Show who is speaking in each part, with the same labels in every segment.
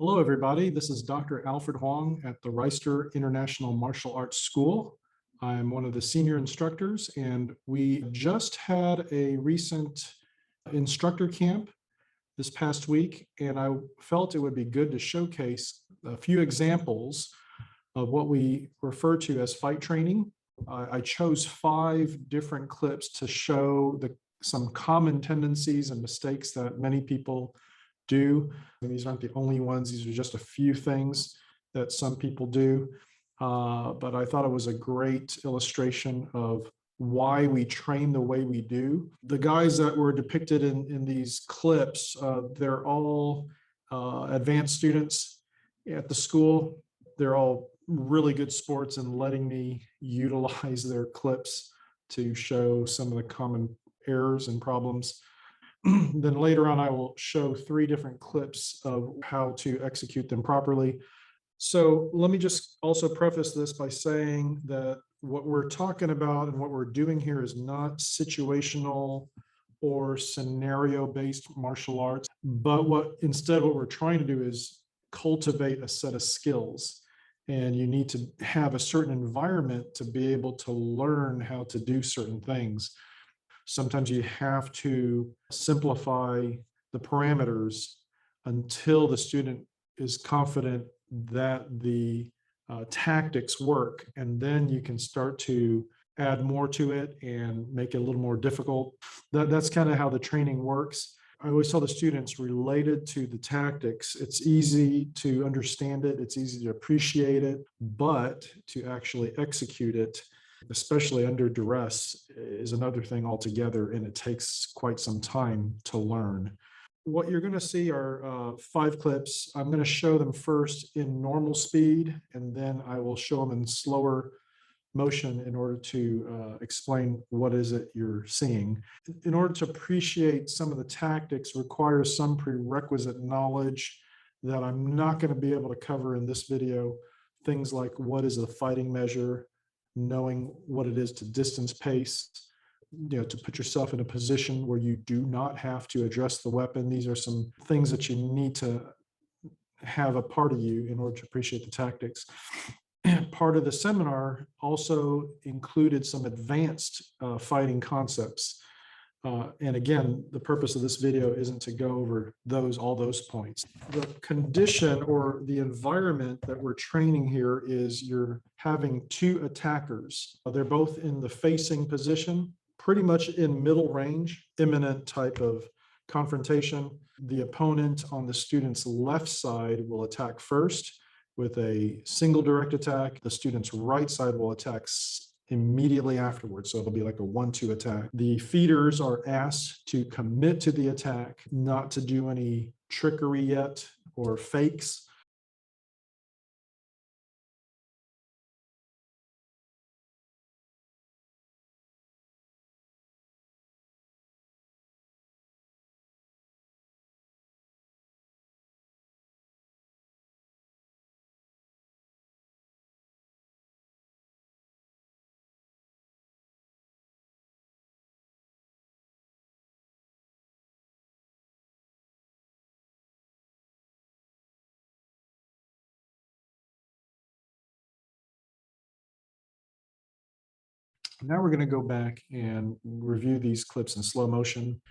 Speaker 1: Hello, everybody. This is Dr. Alfred Huang at the RISTER International Martial Arts School. I'm one of the senior instructors, and we just had a recent instructor camp this past week, and I felt it would be good to showcase a few examples of what we refer to as fight training. I chose 5 different clips to show some common tendencies and mistakes that many people do. And these aren't the only ones. These are just a few things that some people do. But I thought it was a great illustration of why we train the way we do. The guys that were depicted in these clips, they're all advanced students at the school. They're all really good sports and letting me utilize their clips to show some of the common errors and problems. Then later on, I will show 3 different clips of how to execute them properly. So let me just also preface this by saying that what we're talking about and what we're doing here is not situational or scenario-based martial arts, but instead what we're trying to do is cultivate a set of skills. And you need to have a certain environment to be able to learn how to do certain things. Sometimes you have to simplify the parameters until the student is confident that the tactics work, and then you can start to add more to it and make it a little more difficult. That's kind of how the training works. I always tell the students, related to the tactics, it's easy to understand it, it's easy to appreciate it, but to actually execute it, especially under duress, is another thing altogether, and it takes quite some time to learn. What you're going to see are 5 clips. I'm going to show them first in normal speed, and then I will show them in slower motion in order to explain what is it you're seeing. In order to appreciate some of the tactics requires some prerequisite knowledge that I'm not going to be able to cover in this video. Things like what is a fighting measure, knowing what it is to distance pace, to put yourself in a position where you do not have to address the weapon. These are some things that you need to have a part of you in order to appreciate the tactics. Part of the seminar also included some advanced fighting concepts. And again, the purpose of this video isn't to go over all those points. The condition or the environment that we're training here is you're having 2 attackers. They're both in the facing position, pretty much in middle range, imminent type of confrontation. The opponent on the student's left side will attack first with a single direct attack. The student's right side will attack immediately afterwards. So it'll be like a 1-2 attack. The feeders are asked to commit to the attack, not to do any trickery yet or fakes. Now we're going to go back and review these clips in slow motion.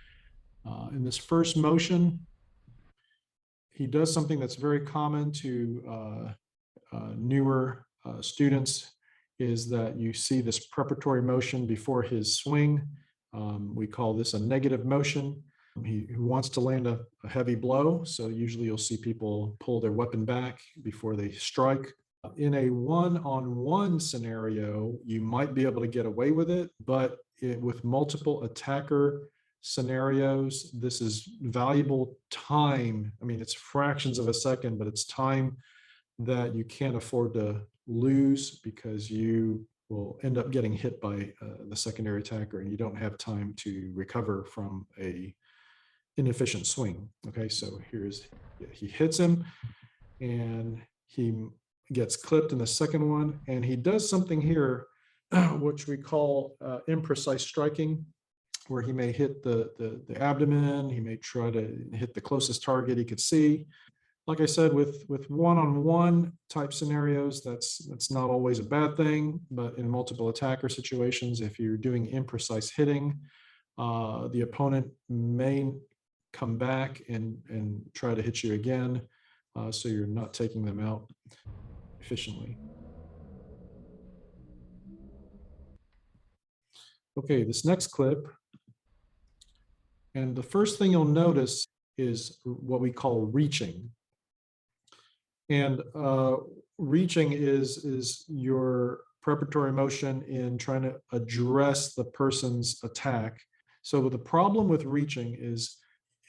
Speaker 1: In this first motion, he does something that's very common to newer students, is that you see this preparatory motion before his swing. We call this a negative motion. He wants to land a heavy blow, so usually you'll see people pull their weapon back before they strike. In a one-on-one scenario, you might be able to get away with it, but with multiple attacker scenarios, this is valuable time. I mean, it's fractions of a second, but it's time that you can't afford to lose, because you will end up getting hit by the secondary attacker, and you don't have time to recover from a inefficient swing. Okay, so he hits him, and he gets clipped in the second one, and he does something here which we call imprecise striking, where he may hit the abdomen, he may try to hit the closest target he could see. Like I said, with one-on-one type scenarios, that's not always a bad thing, but in multiple attacker situations, if you're doing imprecise hitting, the opponent may come back and try to hit you again, so you're not taking them out efficiently. Okay, this next clip, and the first thing you'll notice is what we call reaching. And reaching is your preparatory motion in trying to address the person's attack. So the problem with reaching is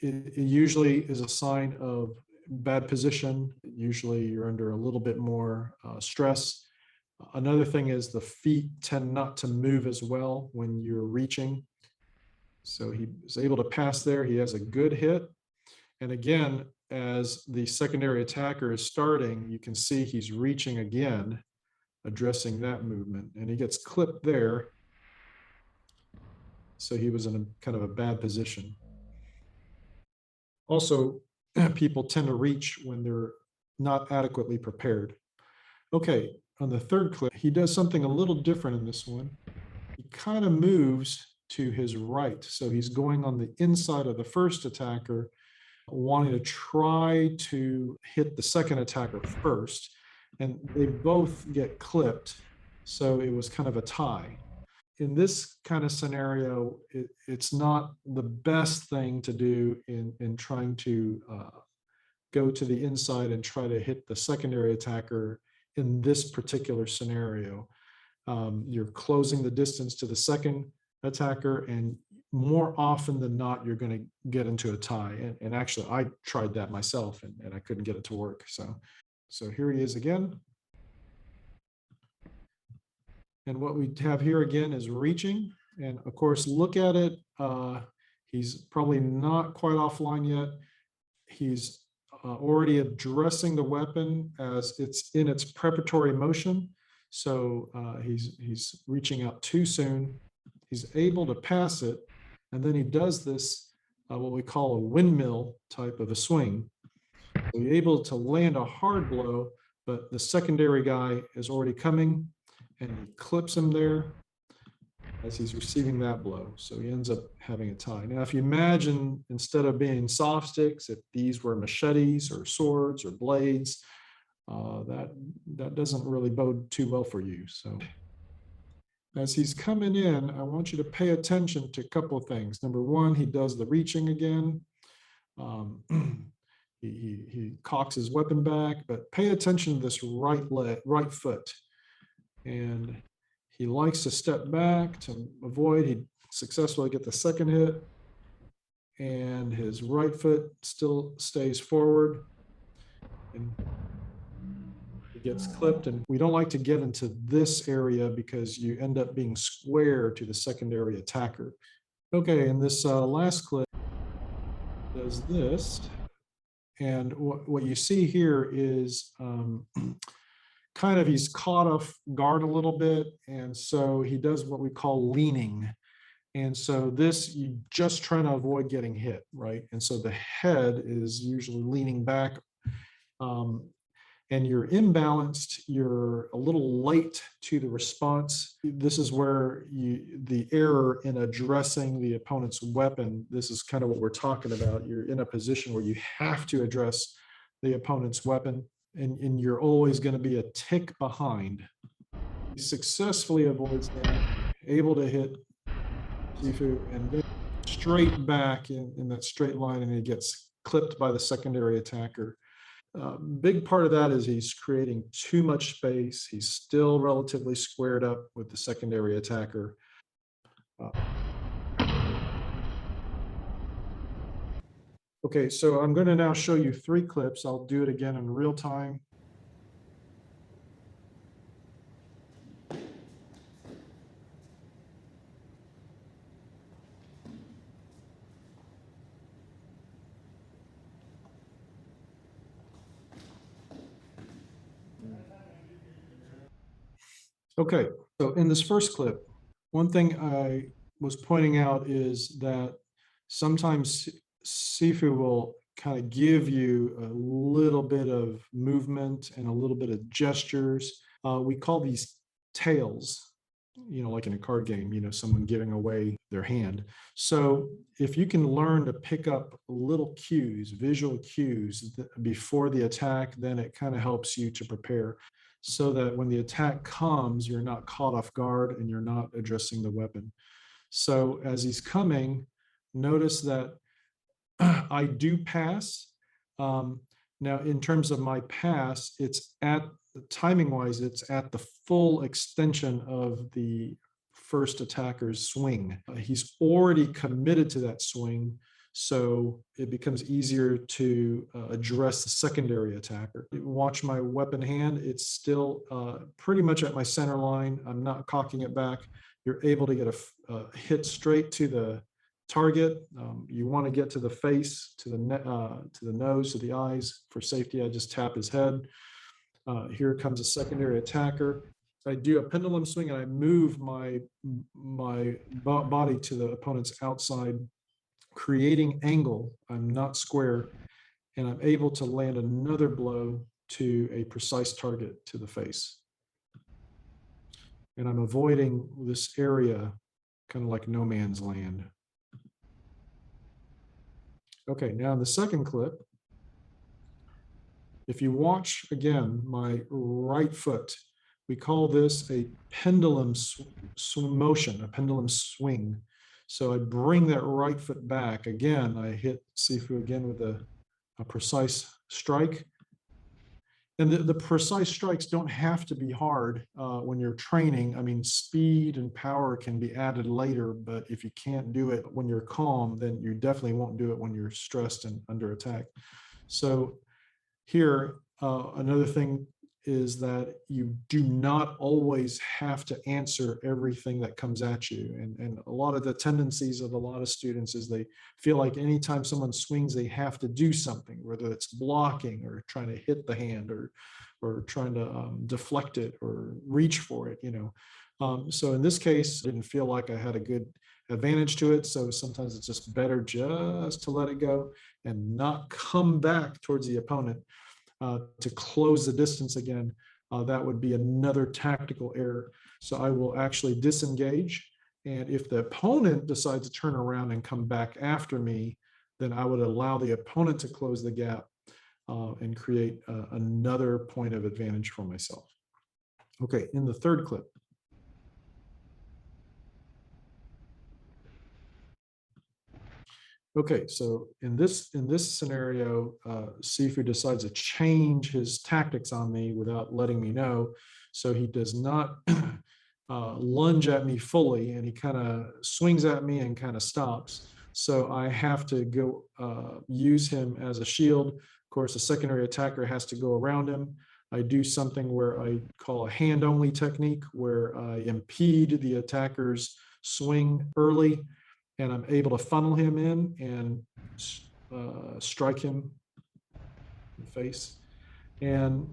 Speaker 1: it usually is a sign of bad position. Usually you're under a little bit more stress. Another thing is the feet tend not to move as well when you're reaching. So he is able to pass there. He has a good hit. And again, as the secondary attacker is starting, you can see he's reaching again, addressing that movement, and he gets clipped there. So he was in a kind of a bad position. Also, people tend to reach when they're not adequately prepared. Okay, on the third clip, he does something a little different in this one. He kind of moves to his right. So he's going on the inside of the first attacker, wanting to try to hit the second attacker first, and they both get clipped. So it was kind of a tie. In this kind of scenario, it's not the best thing to do in trying to go to the inside and try to hit the secondary attacker in this particular scenario. You're closing the distance to the second attacker, and more often than not, you're going to get into a tie. And actually, I tried that myself, and I couldn't get it to work. So here he is again. And what we have here again is reaching. And of course, look at it. He's probably not quite offline yet. He's already addressing the weapon as it's in its preparatory motion. So he's reaching out too soon. He's able to pass it. And then he does this, what we call a windmill type of a swing. So he's able to land a hard blow, but the secondary guy is already coming, and he clips him there as he's receiving that blow. So he ends up having a tie. Now, if you imagine, instead of being soft sticks, if these were machetes or swords or blades, that doesn't really bode too well for you. So as he's coming in, I want you to pay attention to a couple of things. Number one, he does the reaching again. He cocks his weapon back, but pay attention to this right foot. And he likes to step back to avoid. He successfully get the second hit, and his right foot still stays forward, and he gets clipped. And we don't like to get into this area because you end up being square to the secondary attacker. Okay, and this last clip does this, and what you see here is kind of he's caught off guard a little bit, and so he does what we call leaning. And so this, you just trying to avoid getting hit, right? And so the head is usually leaning back, and you're imbalanced, you're a little late to the response. This is where the error in addressing the opponent's weapon, this is kind of what we're talking about. You're in a position where you have to address the opponent's weapon, and you're always going to be a tick behind. He successfully avoids that, able to hit Sifu, and then straight back in that straight line, and he gets clipped by the secondary attacker. Big part of that is he's creating too much space. He's still relatively squared up with the secondary attacker. Okay, so I'm going to now show you 3 clips. I'll do it again in real time. Okay, so in this first clip, one thing I was pointing out is that sometimes Sifu will kind of give you a little bit of movement and a little bit of gestures. We call these tails, like in a card game, someone giving away their hand. So if you can learn to pick up little cues, visual cues before the attack, then it kind of helps you to prepare so that when the attack comes, you're not caught off guard and you're not addressing the weapon. So as he's coming, notice that I do pass. Now, in terms of my pass, it's timing wise, it's at the full extension of the first attacker's swing. He's already committed to that swing, so it becomes easier to address the secondary attacker. Watch my weapon hand. It's still pretty much at my center line. I'm not cocking it back. You're able to get a hit straight to the target. You want to get to the face, to the nose, to the eyes. For safety, I just tap his head. Here comes a secondary attacker. I do a pendulum swing and I move my body to the opponent's outside, creating angle. I'm not square, and I'm able to land another blow to a precise target to the face. And I'm avoiding this area, kind of like no man's land. Okay, now in the second clip, if you watch again my right foot, we call this a pendulum motion, a pendulum swing. So I bring that right foot back. Again, I hit Sifu again with a precise strike. And the precise strikes don't have to be hard when you're training. I mean, speed and power can be added later, but if you can't do it when you're calm, then you definitely won't do it when you're stressed and under attack. So here, another thing is that you do not always have to answer everything that comes at you. And a lot of the tendencies of a lot of students is they feel like anytime someone swings, they have to do something, whether it's blocking or trying to hit the hand or trying to deflect it or reach for it, So in this case, I didn't feel like I had a good advantage to it. So sometimes it's just better just to let it go and not come back towards the opponent to close the distance again. That would be another tactical error. So I will actually disengage. And if the opponent decides to turn around and come back after me, then I would allow the opponent to close the gap and create another point of advantage for myself. Okay, in the third clip. Okay, so in this scenario, Sifu decides to change his tactics on me without letting me know. So he does not lunge at me fully, and he kind of swings at me and kind of stops. So I have to go use him as a shield. Of course, the secondary attacker has to go around him. I do something where I call a hand-only technique, where I impede the attacker's swing early, and I'm able to funnel him in and strike him in the face. And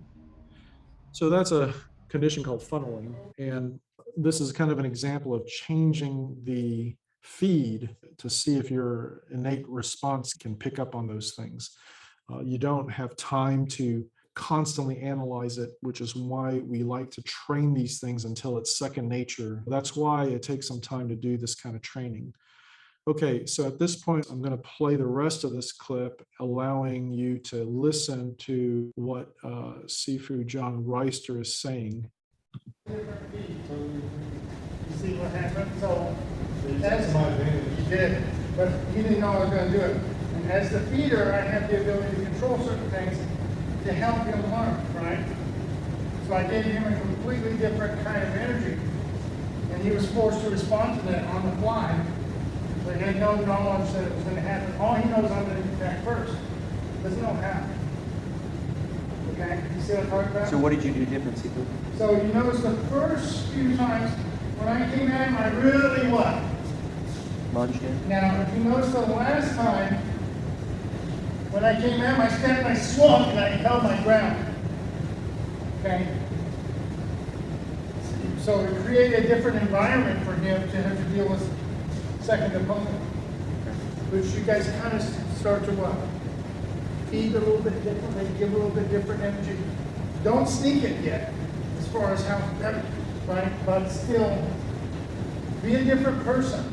Speaker 1: so that's a condition called funneling. And this is kind of an example of changing the feed to see if your innate response can pick up on those things. You don't have time to constantly analyze it, which is why we like to train these things until it's second nature. That's why it takes some time to do this kind of training. Okay, so at this point, I'm going to play the rest of this clip, allowing you to listen to what Sifu John RISTER is saying.
Speaker 2: You see what happened? So that's my advantage. You did, but he didn't know I was going to do it. And as the feeder, I have the ability to control certain things to help him learn, right? So I gave him a completely different kind of energy, and he was forced to respond to that on the fly. So he had no knowledge that it was going to happen. All he knows, I'm going to attack first. Doesn't know how. Okay? You see what I'm talking about?
Speaker 3: So what did you do different, Sifu?
Speaker 2: So you notice the first few times when I came at him, I really what?
Speaker 3: Lunged in?
Speaker 2: Now, if you notice the last time, when I came at him, I stepped and I swung and I held my ground. Okay? So it created a different environment for him to have to deal with second opponent, which you guys kind of start to what? feed a little bit differently, give a little bit different energy. Don't sneak it yet, as far as how, right? But still, be a different person.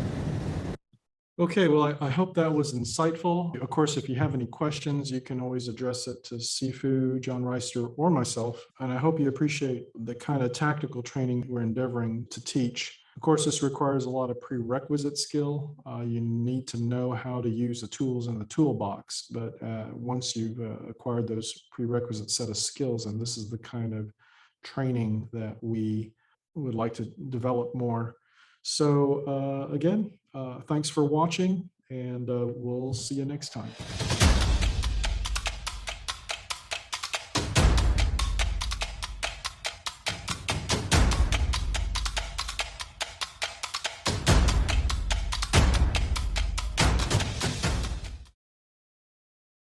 Speaker 1: Okay, well, I hope that was insightful. Of course, if you have any questions, you can always address it to Sifu, John Reister, or myself. And I hope you appreciate the kind of tactical training we're endeavoring to teach. Of course, this requires a lot of prerequisite skill. You need to know how to use the tools in the toolbox. But once you've acquired those prerequisite set of skills, and this is the kind of training that we would like to develop more. So again, thanks for watching, and we'll see you next time.